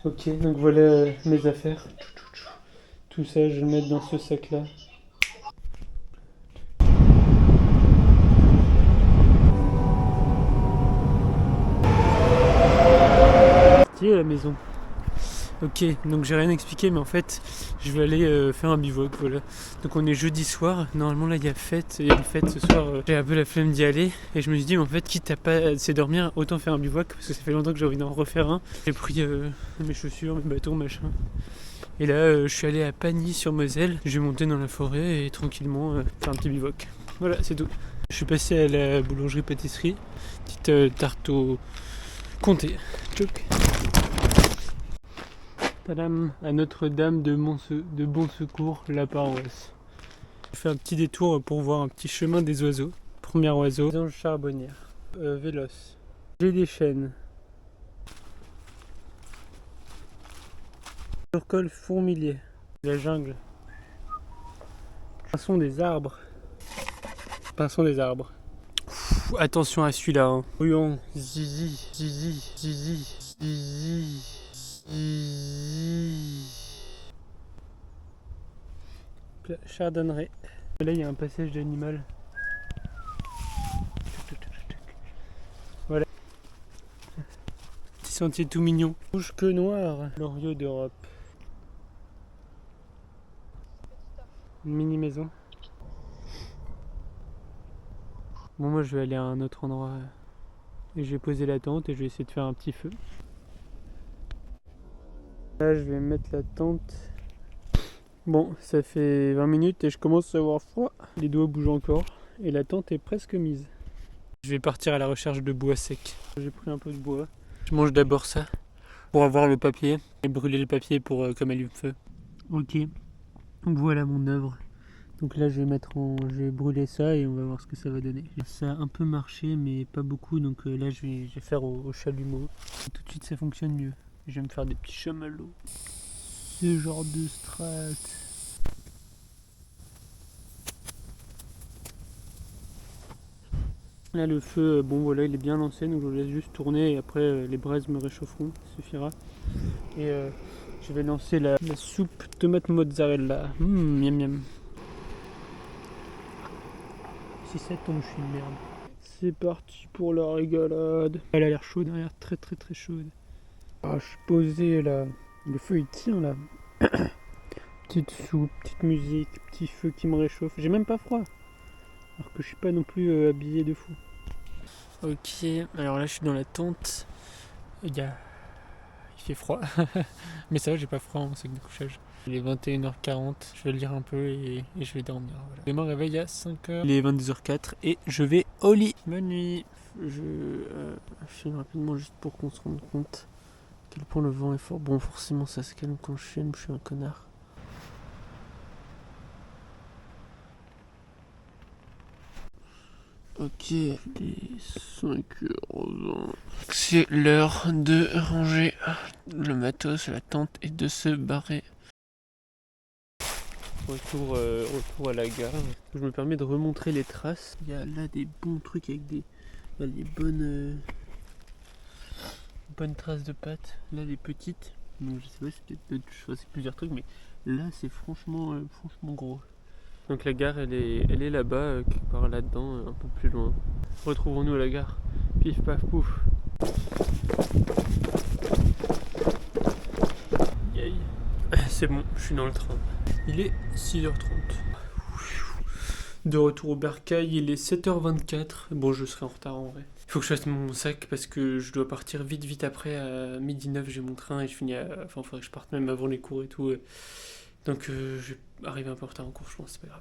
Ok, donc voilà mes affaires. Tout ça, je vais le mettre dans ce sac-là. Parti à la maison. Ok, donc j'ai rien expliqué, mais en fait, je vais aller faire un bivouac, voilà. Donc on est jeudi soir, normalement là il y a une fête ce soir, j'ai un peu la flemme d'y aller, et je me suis dit, mais en fait, quitte à pas assez dormir, autant faire un bivouac, parce que ça fait longtemps que j'ai envie d'en refaire un. J'ai pris mes chaussures, mes bâtons, machin. Et là, je suis allé à Pagny-sur-Moselle, je vais monter dans la forêt et tranquillement faire un petit bivouac. Voilà, c'est tout. Je suis passé à la boulangerie-pâtisserie, petite tarte au comté. Tchouk. Tadam, à Notre-Dame de Bon Secours, la paroisse. Je fais un petit détour pour voir un petit chemin des oiseaux. Premier oiseau, ange charbonnière. Véloce. J'ai des chênes. Surcol fourmilier. La jungle. Pinson des arbres. Pinson des arbres. Pff, attention à celui-là. Hein. Brouillon. Zizi. Zizi. Zizi. Zizi. Zizi. Chardonneret. Là, il y a un passage d'animal. Voilà. Petit sentier tout mignon. Rouge que noir. Loriot d'Europe. Une mini maison. Bon, moi, je vais aller à un autre endroit. Et je vais poser la tente et je vais essayer de faire un petit feu. Là, je vais mettre la tente. Bon, ça fait 20 minutes et je commence à avoir froid. Les doigts bougent encore et la tente est presque mise. Je vais partir à la recherche de bois sec. J'ai pris un peu de bois. Je mange d'abord ça pour avoir le papier et brûler le papier pour comme allume-feu. Ok, donc voilà mon œuvre. Donc là je vais brûler ça et on va voir ce que ça va donner. Ça a un peu marché mais pas beaucoup, donc là je vais faire au chalumeau. Et tout de suite ça fonctionne mieux. Je vais me faire des petits chamallows. Ce genre de strat. Là le feu, bon voilà, il est bien lancé, donc je le laisse juste tourner et après les braises me réchaufferont, ça suffira. Et je vais lancer la soupe tomate mozzarella. Miam miam. Si ça tombe, je suis une merde. C'est parti pour la régalade. Elle a l'air chaude derrière, très très très chaude. Ah, je suis posé là. Le feu il tient là. Petite soupe, petite musique, petit feu qui me réchauffe. J'ai même pas froid. Alors que je suis pas non plus habillé de fou. Ok, alors là je suis dans la tente. Il fait froid. Mais ça va, j'ai pas froid en sac de couchage. Il est 21h40, je vais lire un peu et je vais dormir. Voilà. Demain réveil à 5h. Il est 22h04 et je vais au lit. Bonne nuit. Je filme rapidement juste pour qu'on se rende compte à quel point le vent est fort. Bon, forcément ça se calme quand je filme, je suis un connard. Ok, il est 5h20. C'est l'heure de ranger le matos, la tente et de se barrer. Retour à la gare. Je me permets de remontrer les traces. Il y a là des bons trucs avec des bonnes traces de pâtes. Là les petites. Donc je sais pas, c'est peut-être choisir plusieurs trucs, mais là c'est franchement gros. Donc la gare elle est là-bas, quelque part là-dedans, un peu plus loin. Retrouvons-nous à la gare. Pif paf pouf. Yay. C'est bon, je suis dans le train. Il est 6h30. De retour au bercail, il est 7h24. Bon, je serai en retard en vrai. Il faut que je fasse mon sac parce que je dois partir vite après. À 12h09, j'ai mon train et je finis à... Enfin, il faudrait que je parte même avant les cours et tout. Donc, je vais arriver un peu en retard en cours, je pense, c'est pas grave.